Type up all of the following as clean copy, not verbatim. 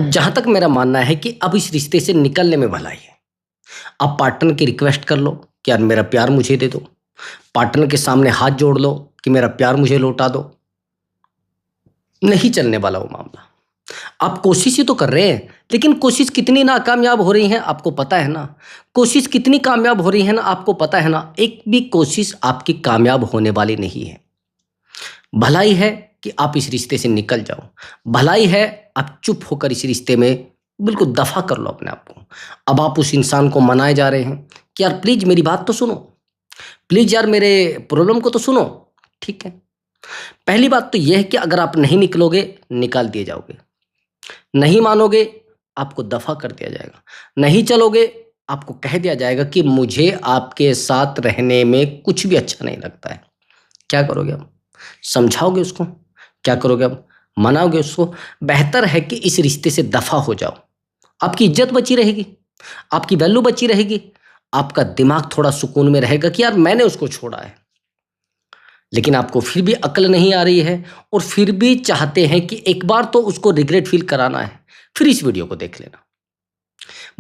जहाँ तक मेरा मानना है कि अब इस रिश्ते से निकलने में भलाई है। आप पार्टनर की रिक्वेस्ट कर लो कि यार मेरा प्यार मुझे दे दो। पार्टनर के सामने हाथ जोड़ लो कि मेरा प्यार मुझे लौटा दो। नहीं चलने वाला वो मामला। आप कोशिश ही तो कर रहे हैं, लेकिन कोशिश कितनी नाकामयाब हो रही है आपको पता है ना। कोशिश कितनी कामयाब हो रही है ना आपको पता है ना। एक भी कोशिश आपकी कामयाब होने वाली नहीं है। भलाई है कि आप इस रिश्ते से निकल जाओ। भलाई है आप चुप होकर इस रिश्ते में बिल्कुल दफा कर लो अपने आप को। अब आप उस इंसान को मनाए जा रहे हैं कि यार प्लीज मेरी बात तो सुनो, प्लीज यार मेरे प्रॉब्लम को तो सुनो। ठीक है, पहली बात तो यह है कि अगर आप नहीं निकलोगे निकाल दिए जाओगे। नहीं मानोगे आपको दफा कर दिया जाएगा। नहीं चलोगे आपको कह दिया जाएगा कि मुझे आपके साथ रहने में कुछ भी अच्छा नहीं लगता है। क्या करोगे अब? समझाओगे उसको? क्या करोगे अब? मनाओगे उसको? बेहतर है कि इस रिश्ते से दफा हो जाओ। आपकी इज्जत बची रहेगी, आपकी वैल्यू बची रहेगी, आपका दिमाग थोड़ा सुकून में रहेगा कि यार मैंने उसको छोड़ा है। लेकिन आपको फिर भी अक्ल नहीं आ रही है और फिर भी चाहते हैं कि एक बार तो उसको रिग्रेट फील कराना है। फिर इस वीडियो को देख लेना।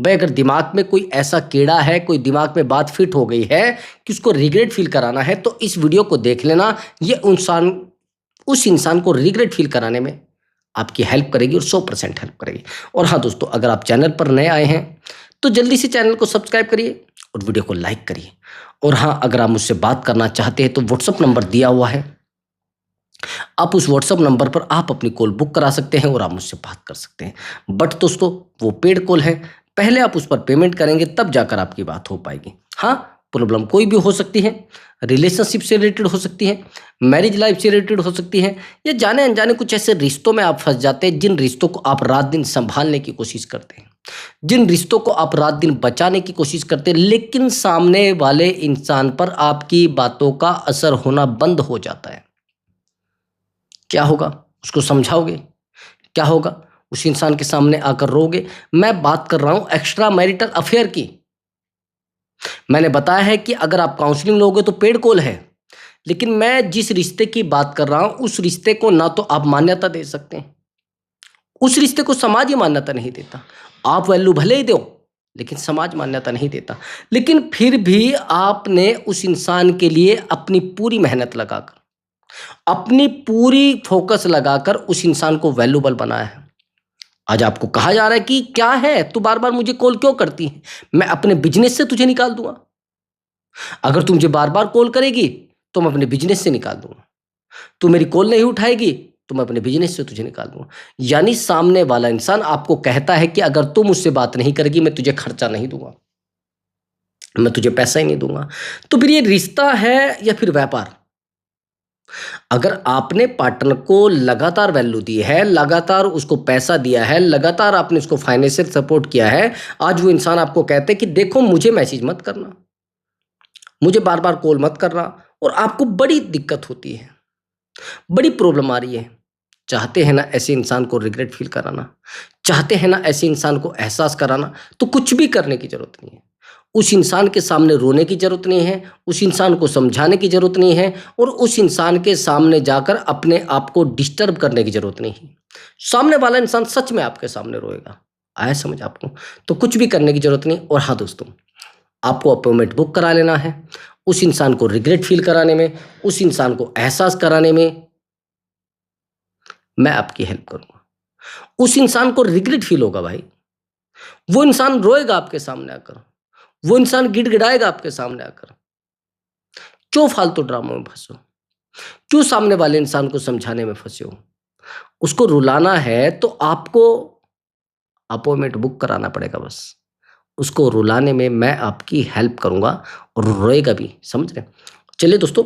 भाई अगर दिमाग में कोई ऐसा कीड़ा है, कोई दिमाग में बात फिट हो गई है कि उसको रिग्रेट फील कराना है, तो इस वीडियो को देख लेना। ये इंसान उस इंसान को रिग्रेट फील कराने में आपकी हेल्प करेगी और 100% हेल्प करेगी। और हाँ दोस्तों, अगर आप चैनल पर नए आए हैं तो जल्दी से चैनल को सब्सक्राइब करिए और वीडियो को लाइक करिए। और हाँ, अगर आप मुझसे बात करना चाहते हैं तो व्हाट्सअप नंबर दिया हुआ है। आप उस व्हाट्सअप नंबर पर आप अपनी कॉल बुक करा सकते हैं और आप मुझसे बात कर सकते हैं। बट दोस्तों, वो पेड कॉल है, पहले आप उस पर पेमेंट करेंगे तब जाकर आपकी बात हो पाएगी। हाँ, प्रॉब्लम कोई भी हो सकती है, रिलेशनशिप से रिलेटेड हो सकती है, मैरिज लाइफ से रिलेटेड हो सकती है, या जाने अनजाने कुछ ऐसे रिश्तों में आप फंस जाते हैं जिन रिश्तों को आप रात दिन संभालने की कोशिश करते हैं, जिन रिश्तों को आप रात दिन बचाने की कोशिश करते हैं, लेकिन सामने वाले इंसान पर आपकी बातों का असर होना बंद हो जाता है। क्या होगा? उसको समझाओगे? क्या होगा? उस इंसान के सामने आकर रोगे? मैं बात कर रहा हूं एक्स्ट्रा मैरिटल अफेयर की। मैंने बताया है कि अगर आप काउंसलिंग लोगे तो पेड कॉल है, लेकिन मैं जिस रिश्ते की बात कर रहा हूं उस रिश्ते को ना तो आप मान्यता दे सकते हैं, उस रिश्ते को समाज ही मान्यता नहीं देता। आप वैल्यू भले ही दो, लेकिन समाज मान्यता नहीं देता। लेकिन फिर भी आपने उस इंसान के लिए अपनी पूरी मेहनत लगाकर, अपनी पूरी फोकस लगाकर उस इंसान को वैल्यूबल बनाया है। आज आपको कहा जा रहा है कि क्या है तू बार बार मुझे कॉल क्यों करती है, मैं अपने बिजनेस से तुझे निकाल दूंगा। अगर तू मुझे बार बार कॉल करेगी तो मैं अपने बिजनेस से निकाल दूंगा। तू मेरी कॉल नहीं उठाएगी तो मैं अपने बिजनेस से तुझे निकाल दूंगा। यानी सामने वाला इंसान आपको कहता है कि अगर तू मुझसे बात नहीं करेगी मैं तुझे खर्चा नहीं दूंगा, मैं तुझे पैसा ही नहीं दूंगा। तो फिर ये रिश्ता है या फिर व्यापार? अगर आपने पार्टनर को लगातार वैल्यू दी है, लगातार उसको पैसा दिया है, लगातार आपने उसको फाइनेंशियल सपोर्ट किया है, आज वो इंसान आपको कहते हैं कि देखो मुझे मैसेज मत करना, मुझे बार बार कॉल मत करना, और आपको बड़ी दिक्कत होती है, बड़ी प्रॉब्लम आ रही है। चाहते हैं ना ऐसे इंसान को रिग्रेट फील कराना, चाहते हैं ना ऐसे इंसान को एहसास कराना, तो कुछ भी करने की जरूरत नहीं है। उस इंसान के सामने रोने की जरूरत नहीं है, उस इंसान को समझाने की जरूरत नहीं है, और उस इंसान के सामने जाकर अपने आप को डिस्टर्ब करने की जरूरत नहीं है। सामने वाला इंसान सच में आपके सामने रोएगा। आया समझ आपको? तो कुछ भी करने की जरूरत नहीं। और हाँ दोस्तों, आपको अपॉइंटमेंट बुक करा लेना है। उस इंसान को रिग्रेट फील कराने में, उस इंसान को एहसास कराने में मैं आपकी हेल्प करूंगा। उस इंसान को रिग्रेट फील होगा भाई, वो इंसान रोएगा आपके सामने आकर, वो इंसान गिड़गिड़ाएगा आपके सामने आकर। क्यों फालतू ड्रामों में फंसो? क्यों सामने वाले इंसान को समझाने में फंसे हो? उसको रुलाना है तो आपको अपॉइंटमेंट बुक कराना पड़ेगा बस। उसको रुलाने में मैं आपकी हेल्प करूंगा और रोएगा भी, समझ रहे? चलिए दोस्तों,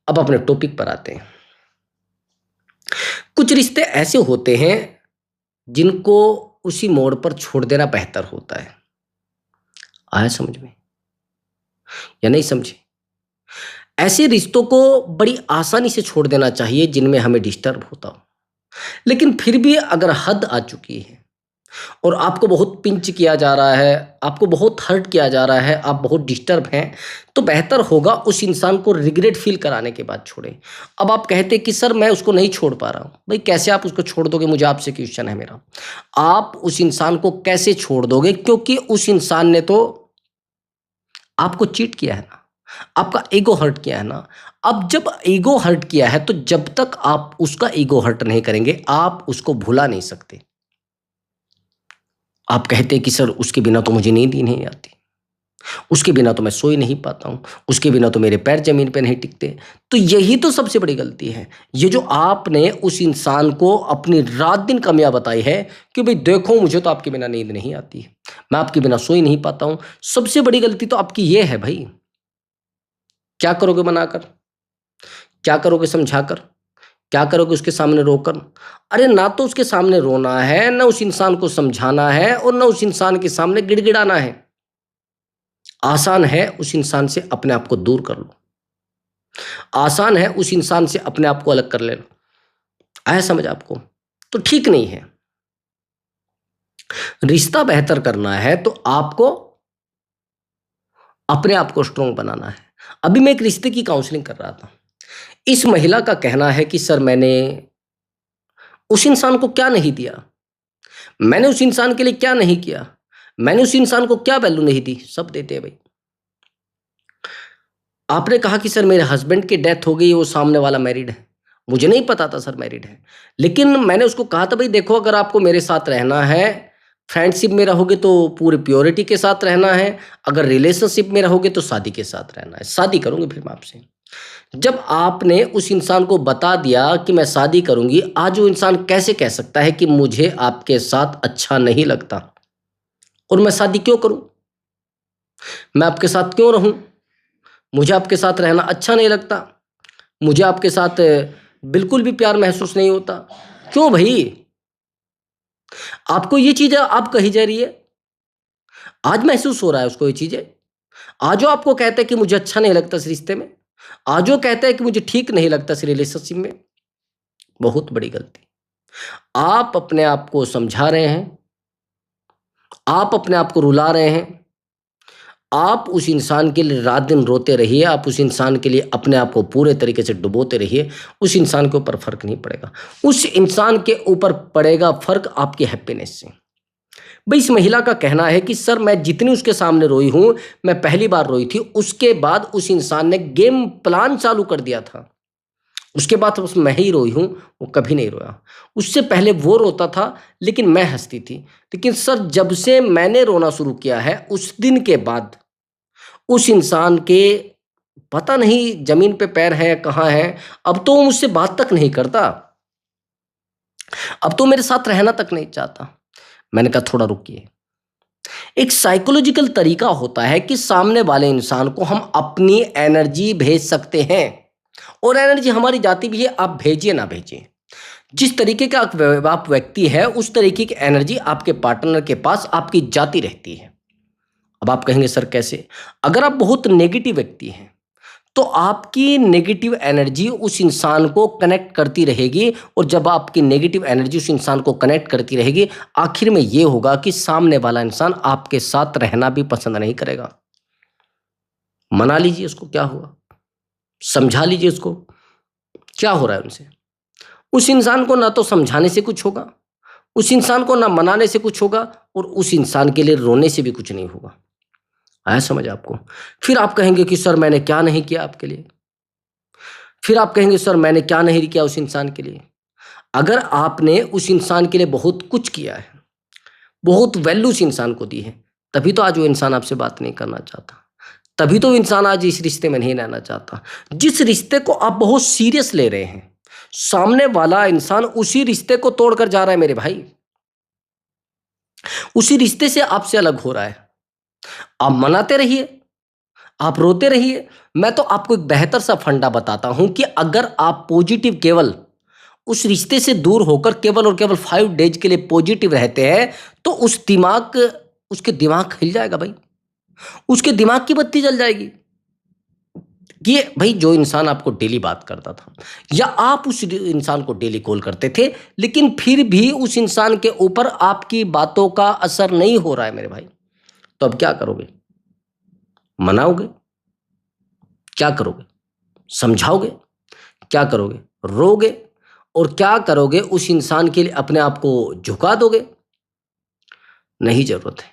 अब अपने टॉपिक पर आते हैं। कुछ रिश्ते ऐसे होते हैं जिनको उसी मोड़ पर छोड़ देना बेहतर होता है। आया समझ में या नहीं समझे? ऐसे रिश्तों को बड़ी आसानी से छोड़ देना चाहिए जिनमें हमें डिस्टर्ब होता हो। लेकिन फिर भी अगर हद आ चुकी है, और आपको बहुत पिंच किया जा रहा है, आपको बहुत हर्ट किया जा रहा है, आप बहुत डिस्टर्ब हैं, तो बेहतर होगा उस इंसान को रिग्रेट फ़ील कराने के बाद छोड़ें। अब आप कहते कि सर मैं उसको नहीं छोड़ पा रहा हूँ। भई कैसे आप उसको छोड़ दोगे, मुझे आपसे क्वेश्चन है मेरा। आप उस इंसान को कैसे छोड़ दोगे? क्योंकि उस इंसान ने तो आपको चीट किया है ना, आपका ईगो हर्ट किया है ना। अब जब ईगो हर्ट किया है तो जब तक आप उसका ईगो हर्ट नहीं करेंगे, आप उसको भुला नहीं सकते। आप कहते हैं कि सर उसके बिना तो मुझे नींद ही नहीं आती, उसके बिना तो मैं सो ही नहीं पाता हूँ, उसके बिना तो मेरे पैर ज़मीन पे नहीं टिकते। तो यही तो सबसे बड़ी गलती है। ये जो आपने उस इंसान को अपनी रात-दिन कमियाँ बताई है कि भई देखो मुझे तो आपके बिना नींद नहीं आती है, मैं आपके बिना सो ही नहीं पाता हूँ। सबसे बड़ी गलती तो आपकी ये है भई। क्या करोगे मनाकर? क्या करोगे समझाकर? क्या करोगे उसके सामने रोकर? अरे ना तो उसके सामने रोना है, ना उस इंसान को समझाना है और ना उस इंसान के सामने गिड़गिड़ाना है। आसान है उस इंसान से अपने आप को दूर कर लो। आसान है उस इंसान से अपने आप को अलग कर ले लो। आया समझ आपको? तो ठीक नहीं है। रिश्ता बेहतर करना है तो आपको अपने आप को स्ट्रॉन्ग बनाना है। अभी मैं एक रिश्ते की काउंसलिंग कर रहा था। इस महिला का कहना है कि सर मैंने उस इंसान को क्या नहीं दिया? मैंने उस इंसान के लिए क्या नहीं किया? मैंने उस इंसान को क्या वैल्यू नहीं दी? सब देते हैं भई। आपने कहा कि सर मेरे हस्बैंड की डेथ हो गई, वो सामने वाला मैरिड है। मुझे नहीं पता था सर मैरिड है। लेकिन मैंने उसको कहा था भई देखो अगर आपको मेरे साथ रहना है, फ्रेंडशिप में रहोगे तो पूरी प्योरिटी के साथ रहना है, अगर रिलेशनशिप में रहोगे तो शादी के साथ रहना है। शादी करूँगी फिर मैं आपसे। जब आपने उस इंसान को बता दिया कि मैं शादी करूँगी, आज वो इंसान कैसे कह सकता है कि मुझे आपके साथ अच्छा नहीं लगता और मैं शादी क्यों करूँ? मैं आपके साथ क्यों रहूँ? मुझे आपके साथ रहना अच्छा नहीं लगता। मुझे आपके साथ बिल्कुल भी प्यार महसूस नहीं होता। क्यों भई? आपको ये चीज़ें आप कही जा रही है, आज महसूस हो रहा है उसको ये चीज़ें। आज वो आपको कहता है कि मुझे अच्छा नहीं लगता इस रिश्ते में। आज वो कहता है कि मुझे ठीक नहीं लगता इस रिलेशनशिप में। बहुत बड़ी गलती। आप अपने आप को समझा रहे हैं, आप अपने आप को रुला रहे हैं। आप उस इंसान के लिए रात-दिन रोते रहिए, आप उस इंसान के लिए अपने आप को पूरे तरीके से डुबोते रहिए, उस इंसान के ऊपर फ़र्क नहीं पड़ेगा। उस इंसान के ऊपर पड़ेगा फ़र्क आपकी हैप्पीनेस से। भई इस महिला का कहना है कि सर मैं जितनी उसके सामने रोई हूँ, मैं पहली बार रोई थी, उसके बाद उस इंसान ने गेम प्लान चालू कर दिया था। उसके बाद तो बस मैं ही रोई हूँ, वो कभी नहीं रोया। उससे पहले वो रोता था, लेकिन मैं हँसती थी। लेकिन सर जब से मैंने रोना शुरू किया है, उस दिन के बाद उस इंसान के पता नहीं ज़मीन पे पैर हैं या कहाँ हैं, अब तो वो मुझसे बात तक नहीं करता। अब तो मेरे साथ रहना तक नहीं चाहता। मैंने कहा थोड़ा रुकिए। एक साइकोलॉजिकल तरीका होता है कि सामने वाले इंसान को हम अपनी एनर्जी भेज सकते हैं और एनर्जी हमारी जाती भी है, आप भेजिए ना भेजिए। जिस तरीके का आप व्यक्ति है, उस तरीके की एनर्जी आपके पार्टनर के पास आपकी जाती रहती है। अब आप कहेंगे सर कैसे? अगर आप बहुत नेगेटिव व्यक्ति हैं, तो आपकी नेगेटिव एनर्जी उस इंसान को कनेक्ट करती रहेगी और जब आपकी नेगेटिव एनर्जी उस इंसान को कनेक्ट करती रहेगी, आखिर में ये होगा कि सामने वाला इंसान आपके साथ रहना भी पसंद नहीं करेगा। मना लीजिए उसको, क्या हुआ? समझा लीजिए उसको, क्या हो रहा है उनसे? उस इंसान को ना तो समझाने से कुछ होगा, उस इंसान को ना मनाने से कुछ होगा और उस इंसान के लिए रोने से भी कुछ नहीं होगा। आया समझ आपको? फिर आप कहेंगे कि सर मैंने क्या नहीं किया आपके लिए? फिर आप कहेंगे सर मैंने क्या नहीं किया उस इंसान के लिए? अगर आपने उस इंसान के लिए बहुत कुछ किया है, बहुत वैल्यू उस इंसान को दी है, तभी तो आज वो इंसान आपसे बात नहीं करना चाहता। तभी तो वो इंसान आज इस रिश्ते में नहीं रहना चाहता। जिस रिश्ते को आप बहुत सीरियस ले रहे हैं, सामने वाला इंसान उसी रिश्ते को तोड़कर जा रहा है मेरे भाई। उसी रिश्ते से आपसे अलग हो रहा है। आप मनाते रहिए, आप रोते रहिए। मैं तो आपको एक बेहतर सा फंडा बताता हूँ कि अगर आप पॉजिटिव केवल उस रिश्ते से दूर होकर केवल और केवल 5 डेज के लिए पॉजिटिव रहते हैं, तो उसके दिमाग हिल जाएगा भाई। उसके दिमाग की बत्ती जल जाएगी। कि भाई जो इंसान आपको डेली बात करता था या आप उस इंसान को डेली कॉल करते थे, लेकिन फिर भी उस इंसान के ऊपर आपकी बातों का असर नहीं हो रहा है मेरे भाई, तो अब क्या करोगे? मनाओगे? क्या करोगे? समझाओगे? क्या करोगे? रोगे? और क्या करोगे? उस इंसान के लिए अपने आप को झुका दोगे? नहीं, जरूरत है।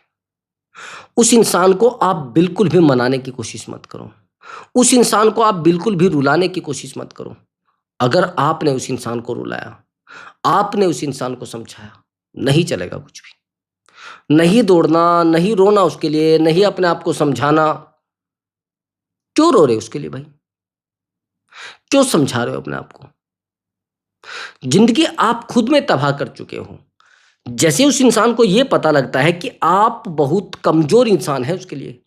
उस इंसान को आप बिल्कुल भी मनाने की कोशिश मत करो। उस इंसान को आप बिल्कुल भी रुलाने की कोशिश मत करो। अगर आपने उस इंसान को रुलाया, आपने उस इंसान को समझाया, नहीं चलेगा कुछ भी। नहीं दौड़ना, नहीं रोना उसके लिए, नहीं अपने आप को समझाना। क्यों रो रहे हो उसके लिए भाई? क्यों समझा रहे हो अपने आप को? जिंदगी आप खुद में तबाह कर चुके हो। जैसे उस इंसान को यह पता लगता है कि आप बहुत कमजोर इंसान है उसके लिए,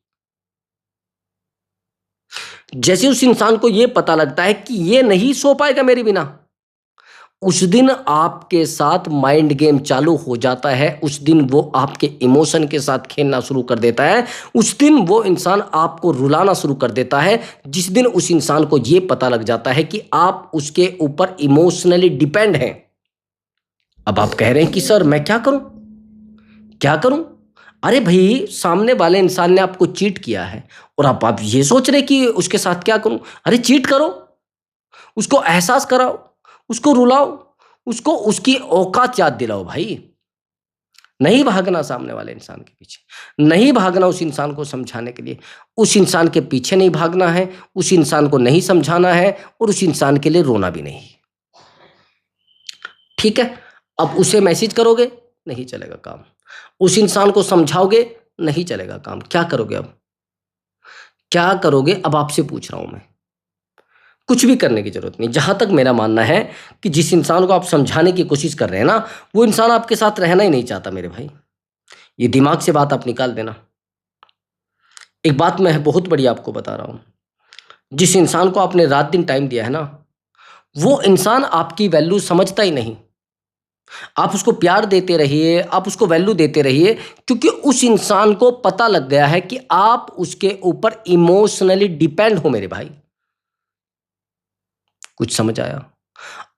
जैसे उस इंसान को यह पता लगता है कि ये नहीं सो पाएगा मेरे बिना, उस दिन आपके साथ माइंड गेम चालू हो जाता है। उस दिन वो आपके इमोशन के साथ खेलना शुरू कर देता है। उस दिन वो इंसान आपको रुलाना शुरू कर देता है। जिस दिन उस इंसान को यह पता लग जाता है कि आप उसके ऊपर इमोशनली डिपेंड हैं। अब आप कह रहे हैं कि सर मैं क्या करूं? क्या करूं? अरे भाई, सामने वाले इंसान ने आपको चीट किया है और आप ये सोच रहे कि उसके साथ क्या करूं? अरे चीट करो, उसको एहसास कराओ, उसको रुलाओ, उसको उसकी औकात याद दिलाओ भाई। नहीं भागना सामने वाले इंसान के पीछे, नहीं भागना उस इंसान को समझाने के लिए, उस इंसान के पीछे नहीं भागना है, उस इंसान को नहीं समझाना है और उस इंसान के लिए रोना भी नहीं। ठीक है? अब उसे मैसेज करोगे, नहीं चलेगा काम। उस इंसान को समझाओगे, नहीं चलेगा काम। क्या करोगे अब? क्या करोगे? अब आपसे पूछ रहा हूं मैं। कुछ भी करने की जरूरत नहीं। जहां तक मेरा मानना है कि जिस इंसान को आप समझाने की कोशिश कर रहे हैं ना, वो इंसान आपके साथ रहना ही नहीं चाहता मेरे भाई। ये दिमाग से बात आप निकाल देना। एक बात मैं बहुत बड़ी आपको बता रहा हूं, जिस इंसान को आपने रात दिन टाइम दिया है ना, वो इंसान आपकी वैल्यू समझता ही नहीं। आप उसको प्यार देते रहिए, आप उसको वैल्यू देते रहिए, क्योंकि उस इंसान को पता लग गया है कि आप उसके ऊपर इमोशनली डिपेंड हो मेरे भाई। कुछ समझ आया?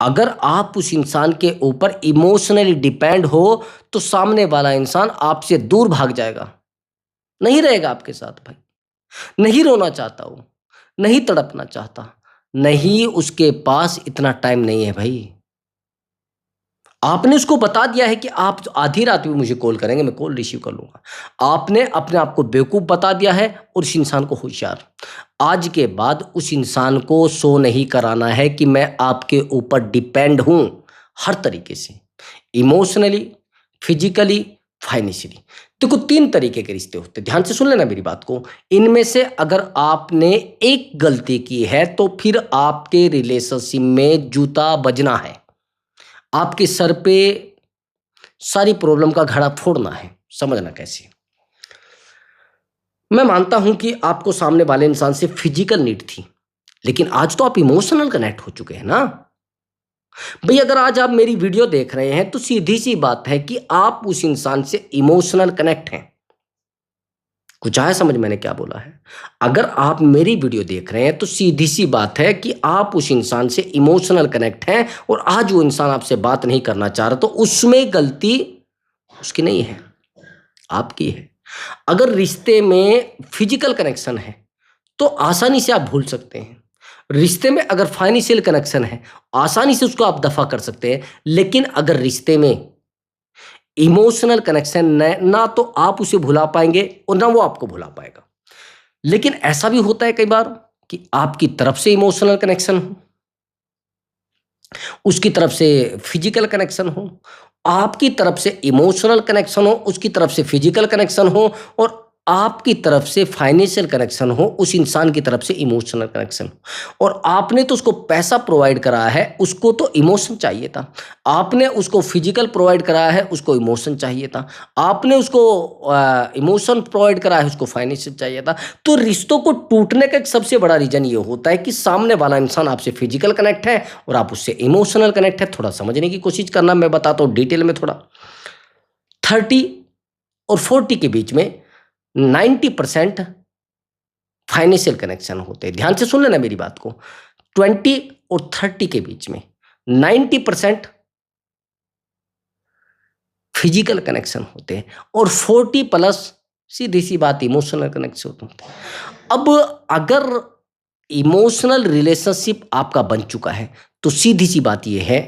अगर आप उस इंसान के ऊपर इमोशनली डिपेंड हो, तो सामने वाला इंसान आपसे दूर भाग जाएगा, नहीं रहेगा आपके साथ भाई। नहीं रोना चाहता वो, नहीं तड़पना चाहता, नहीं उसके पास इतना टाइम नहीं है भाई। आपने उसको बता दिया है कि आप आधी रात में मुझे कॉल करेंगे, मैं कॉल रिसीव कर लूंगा। आपने अपने आप को बेवकूफ बता दिया है और उस इंसान को होशियार। आज के बाद उस इंसान को शो नहीं कराना है कि मैं आपके ऊपर डिपेंड हूं, हर तरीके से, इमोशनली, फिजिकली, फाइनेंशियली। देखो, तीन तरीके के रिश्ते होते हैं, ध्यान से सुन लेना मेरी बात को। इनमें से अगर आपने एक गलती की है तो फिर आपके रिलेशनशिप में जूता बजना है, आपके सर पे सारी प्रॉब्लम का घड़ा फोड़ना है। समझना कैसे? मैं मानता हूं कि आपको सामने वाले इंसान से फिजिकल नीड थी, लेकिन आज तो आप इमोशनल कनेक्ट हो चुके हैं ना भाई। अगर आज आप मेरी वीडियो देख रहे हैं तो सीधी सी बात है कि आप उस इंसान से इमोशनल कनेक्ट हैं। कुछ आया समझ मैंने क्या बोला है? अगर आप मेरी वीडियो देख रहे हैं तो सीधी सी बात है कि आप उस इंसान से इमोशनल कनेक्ट हैं, और आज वो इंसान आपसे बात नहीं करना चाह रहा, तो उसमें गलती उसकी नहीं है, आपकी है। अगर रिश्ते में फिजिकल कनेक्शन है तो आसानी से आप भूल सकते हैं। रिश्ते में अगर फाइनेंशियल कनेक्शन है, आसानी से उसको आप दफा कर सकते हैं। लेकिन अगर रिश्ते में इमोशनल कनेक्शन ना तो आप उसे भुला पाएंगे और ना वो आपको भुला पाएगा। लेकिन ऐसा भी होता है कई बार कि आपकी तरफ से इमोशनल कनेक्शन हो, उसकी तरफ से फिजिकल कनेक्शन हो, आपकी तरफ से इमोशनल कनेक्शन हो, उसकी तरफ से फिजिकल कनेक्शन हो, और आपकी तरफ से फाइनेंशियल कनेक्शन हो, उस इंसान की तरफ से इमोशनल कनेक्शन हो। और आपने तो उसको पैसा प्रोवाइड कराया है, उसको तो इमोशन चाहिए था। आपने उसको फिजिकल प्रोवाइड कराया है, उसको इमोशन चाहिए था। आपने उसको इमोशन प्रोवाइड कराया है, उसको फाइनेंशियल चाहिए था। तो रिश्तों को टूटने का एक सबसे बड़ा रीजन ये होता है कि सामने वाला इंसान आपसे फिजिकल कनेक्ट है और आप उससे इमोशनल कनेक्ट है। थोड़ा समझने की कोशिश करना, मैं बताता हूँ डिटेल में थोड़ा। 30 और 40 के बीच में 90% फाइनेंशियल कनेक्शन होते हैं। ध्यान से सुन लेना मेरी बात को। 20 और 30 के बीच में 90% फिजिकल कनेक्शन होते हैं और 40 प्लस सीधी सी बात इमोशनल कनेक्शन होते हैं। अब अगर इमोशनल रिलेशनशिप आपका बन चुका है तो सीधी सी बात यह है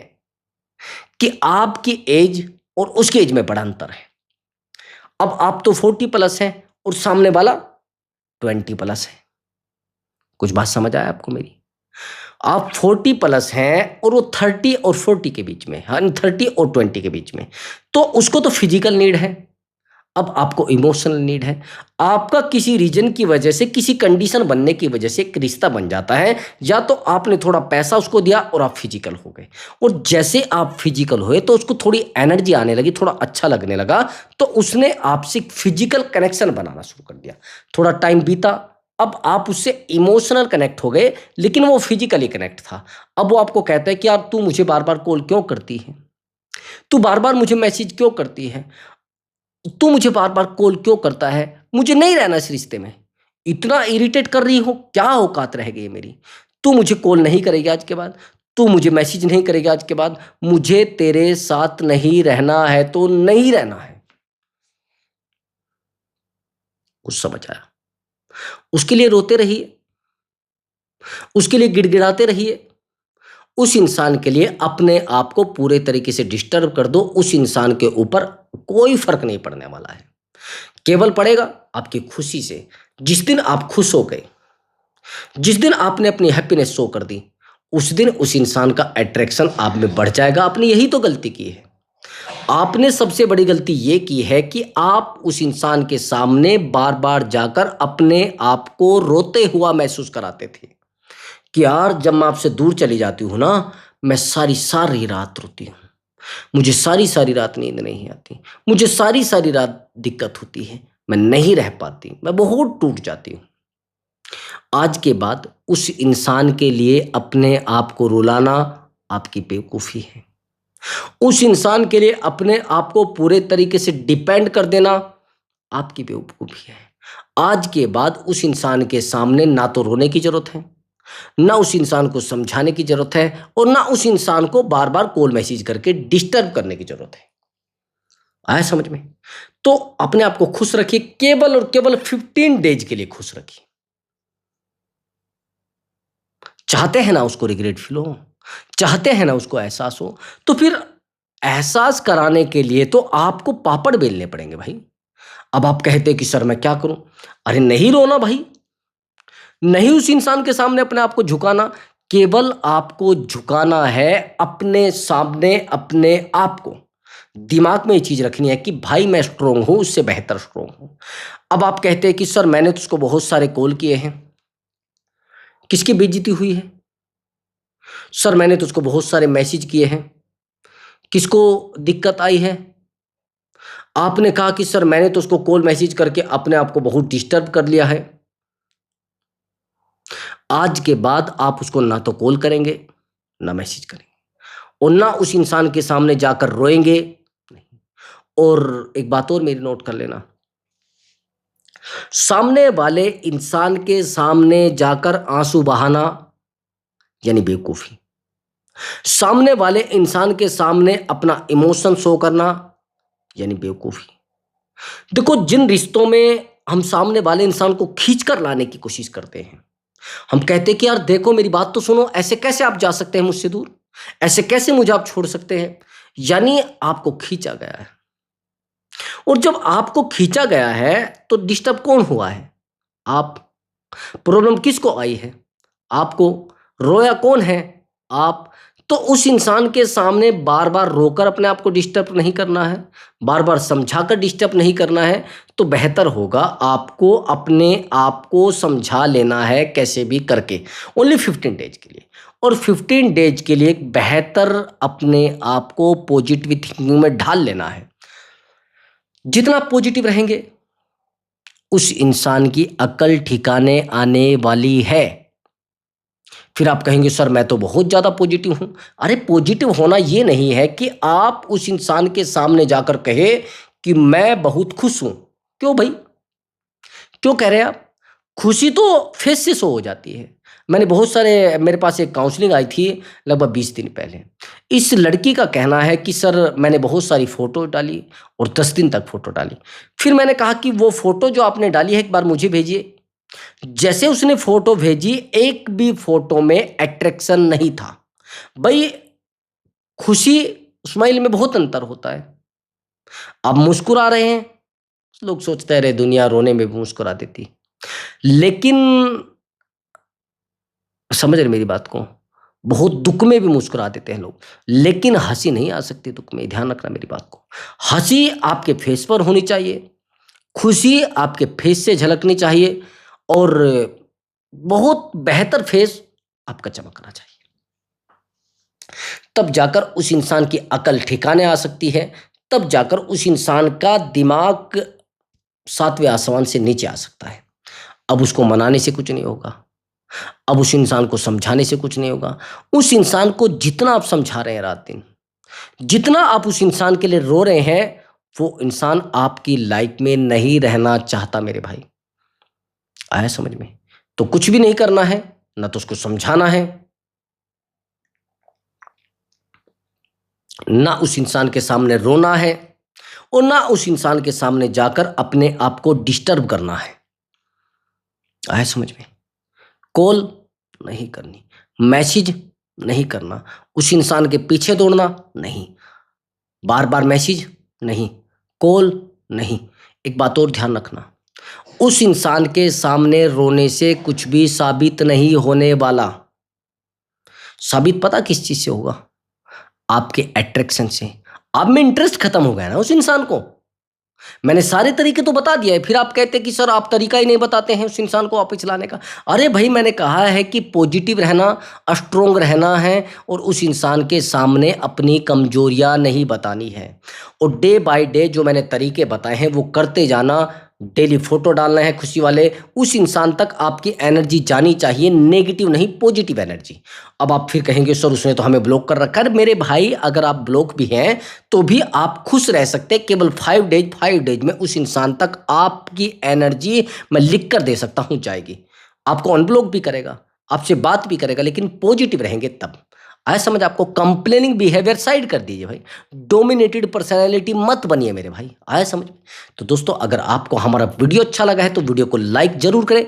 कि आपकी एज और उसकी एज में बड़ा अंतर है। अब आप तो 40 प्लस हैं और सामने वाला 20 प्लस है। कुछ बात समझ आया आपको मेरी? आप 40 प्लस हैं और वो 30 और 40 के बीच में, हाँ 30 और 20 के बीच में, तो उसको तो फिजिकल नीड है। अब आपको इमोशनल नीड है। आपका किसी रीजन की वजह से, किसी कंडीशन बनने की वजह से एक रिश्ता बन जाता है। या तो आपने थोड़ा पैसा उसको दिया और आप फिजिकल हो गए, और जैसे आप फिजिकल हुए तो उसको थोड़ी एनर्जी आने लगी, थोड़ा अच्छा लगने लगा, तो उसने आपसे फिजिकल कनेक्शन बनाना शुरू कर दिया। थोड़ा टाइम बीता, अब आप उससे इमोशनल कनेक्ट हो गए, लेकिन वो फिजिकली कनेक्ट था। अब वो आपको कहता है कि यार तू मुझे बार बार कॉल क्यों करती है, तू बार बार मुझे मैसेज क्यों करती है, तू मुझे बार बार कॉल क्यों करता है, मुझे नहीं रहना इस रिश्ते में, इतना इरिटेट कर रही हो, क्या औकात रह गई है मेरी, तू मुझे कॉल नहीं करेगी आज के बाद, तू मुझे मैसेज नहीं करेगी आज के बाद, मुझे तेरे साथ नहीं रहना है तो नहीं रहना है। कुछ समझ आया? उसके लिए रोते रहिए, उसके लिए गिड़गिड़ाते रहिए, उस इंसान के लिए अपने आप को पूरे तरीके से डिस्टर्ब कर दो, उस इंसान के ऊपर कोई फर्क नहीं पड़ने वाला है। केवल पड़ेगा आपकी खुशी से। जिस दिन आप खुश हो गए, जिस दिन आपने अपनी हैप्पीनेस शो कर दी, उस दिन उस इंसान का अट्रैक्शन आप में बढ़ जाएगा। आपने यही तो गलती की है। आपने सबसे बड़ी गलती ये की है कि आप उस इंसान के सामने बार बार जाकर अपने आप को रोते हुआ महसूस कराते थे कि यार जब मैं आपसे दूर चली जाती हूँ ना, मैं सारी सारी रात रोती हूँ, मुझे सारी सारी रात नींद नहीं आती, मुझे सारी सारी रात दिक्कत होती है, मैं नहीं रह पाती, मैं बहुत टूट जाती हूँ। आज के बाद उस इंसान के लिए अपने आप को रुलाना आपकी बेवकूफ़ी है। उस इंसान के लिए अपने आप को पूरे तरीके से डिपेंड कर देना आपकी बेवकूफ़ी है। आज के बाद उस इंसान के सामने ना तो रोने की ज़रूरत है, ना उस इंसान को समझाने की ज़रूरत है, और ना उस इंसान को बार-बार कॉल मैसेज करके डिस्टर्ब करने की ज़रूरत है। आया समझ में? तो अपने आप को खुश रखिए, केवल और केवल 15 डेज़ के लिए खुश रखिए। चाहते हैं ना उसको रिग्रेट फ़ील हो, चाहते हैं ना उसको एहसास हो, तो फिर एहसास कराने के लिए तो आपको पापड़ बेलने पड़ेंगे भाई। अब आप कहते हैं कि सर मैं क्या करूँ? अरे नहीं रोना भाई, नहीं उस इंसान के सामने अपने आप को झुकाना, केवल आपको झुकाना है अपने सामने अपने आप को। दिमाग में ये चीज़ रखनी है कि भाई मैं स्ट्रॉन्ग हूँ, उससे बेहतर स्ट्रॉन्ग हूँ। अब आप कहते हैं कि सर मैंने तो उसको बहुत सारे कॉल किए हैं, किसकी बेइज़्ज़ती हुई है? सर मैंने तो उसको बहुत सारे मैसेज किए हैं, किसको दिक्कत आई है? आपने कहा कि सर मैंने तो उसको कॉल मैसेज करके अपने आप को बहुत डिस्टर्ब कर लिया है। आज के बाद आप उसको ना तो कॉल करेंगे, ना मैसेज करेंगे, और ना उस इंसान के सामने जाकर रोएंगे नहीं। और एक बात और मेरी नोट कर लेना, सामने वाले इंसान के सामने जाकर आंसू बहाना यानी बेवकूफ़ी। सामने वाले इंसान के सामने अपना इमोशन शो करना यानी बेवकूफ़ी। देखो, जिन रिश्तों में हम सामने वाले इंसान को खींच कर लाने की कोशिश करते हैं, हम कहते हैं कि यार देखो मेरी बात तो सुनो, ऐसे कैसे आप जा सकते हैं मुझसे दूर, ऐसे कैसे मुझे आप छोड़ सकते हैं, यानी आपको खींचा गया है। और जब आपको खींचा गया है तो डिस्टर्ब कौन हुआ है? आप। प्रॉब्लम किसको आई है? आपको। रोया कौन है? आप। तो उस इंसान के सामने बार बार रोकर अपने आप को डिस्टर्ब नहीं करना है, बार बार समझाकर डिस्टर्ब नहीं करना है, तो बेहतर होगा आपको अपने आप को समझा लेना है कैसे भी करके, ओनली 15 डेज के लिए। और 15 डेज के लिए एक बेहतर अपने आप को पॉजिटिव थिंकिंग में ढाल लेना है। जितना पॉजिटिव रहेंगे उस इंसान की अकल ठिकाने आने वाली है। फिर आप कहेंगे सर मैं तो बहुत ज़्यादा पॉजिटिव हूँ। अरे पॉजिटिव होना ये नहीं है कि आप उस इंसान के सामने जाकर कहे कि मैं बहुत खुश हूँ। क्यों भाई? क्यों कह रहे हैं आप? खुशी तो फेस से शो हो जाती है। मैंने बहुत सारे मेरे पास एक काउंसलिंग आई थी लगभग 20 दिन पहले। इस लड़की का कहना है कि सर मैंने बहुत सारी फ़ोटो डाली और 10 दिन तक फ़ोटो डाली। फिर मैंने कहा कि वो फ़ोटो जो आपने डाली है एक बार मुझे भेजिए। जैसे उसने फ़ोटो भेजी, एक भी फ़ोटो में अट्रैक्शन नहीं था। भई खुशी, स्माइल में बहुत अंतर होता है। आप मुस्कुरा रहे हैं, लोग सोचते हैं अरे दुनिया रोने में भी मुस्कुरा देती। लेकिन समझ रहे मेरी बात को? बहुत दुःख में भी मुस्कुरा देते हैं लोग, लेकिन हँसी नहीं आ सकती दुःख में, ध्यान रखना मेरी बात को। हँसी आपके फेस पर होनी चाहिए, खुशी आपके फेस से झलकनी चाहिए और बहुत बेहतर फेस आपका चमकना चाहिए। तब जाकर उस इंसान की अकल ठिकाने आ सकती है, तब जाकर उस इंसान का दिमाग 7वें आसमान से नीचे आ सकता है। अब उसको मनाने से कुछ नहीं होगा, अब उस इंसान को समझाने से कुछ नहीं होगा। उस इंसान को जितना आप समझा रहे हैं रात-दिन, जितना आप उस इंसान के लिए रो रहे हैं, वो इंसान आपकी लाइफ में नहीं रहना चाहता मेरे भाई। आया समझ में? तो कुछ भी नहीं करना है, ना तो उसको समझाना है, ना उस इंसान के सामने रोना है और ना उस इंसान के सामने जाकर अपने आप को डिस्टर्ब करना है। आया समझ में? कॉल नहीं करनी, मैसेज नहीं करना, उस इंसान के पीछे दौड़ना नहीं, बार-बार मैसेज नहीं, कॉल नहीं। एक बात और ध्यान रखना, उस इंसान के सामने रोने से कुछ भी साबित नहीं होने वाला। साबित पता किस चीज़ से होगा? आपके अट्रैक्शन से। आप में इंटरेस्ट खत्म हो गया ना उस इंसान को। मैंने सारे तरीके तो बता दिया है, फिर आप कहते हैं कि सर आप तरीका ही नहीं बताते हैं उस इंसान को वापस लाने का। अरे भाई मैंने कहा है कि पॉजिटिव रहना, स्ट्रॉन्ग रहना है और उस इंसान के सामने अपनी कमजोरियां नहीं बतानी है। और डे बाय डे जो मैंने तरीके बताए हैं वो करते जाना। डेली फोटो डालना है खुशी वाले, उस इंसान तक आपकी एनर्जी जानी चाहिए, नेगेटिव नहीं पॉजिटिव एनर्जी। अब आप फिर कहेंगे सर उसने तो हमें ब्लॉक कर रखा है। अरे मेरे भाई अगर आप ब्लॉक भी हैं तो भी आप खुश रह सकते हैं। केवल 5 डेज में उस इंसान तक आपकी एनर्जी मैं लिख कर दे सकता हूं जाएगी। आपको अनब्लॉक भी करेगा, आपसे बात भी करेगा, लेकिन पॉजिटिव रहेंगे तब। आया समझ आपको? कंप्लेनिंग बिहेवियर साइड कर दीजिए भाई, डोमिनेटेड पर्सनैलिटी मत बनिए मेरे भाई। आया समझ में? तो दोस्तों अगर आपको हमारा वीडियो अच्छा लगा है तो वीडियो को लाइक जरूर करें।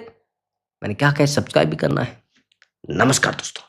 मैंने क्या कहा, सब्सक्राइब भी करना है। नमस्कार दोस्तों।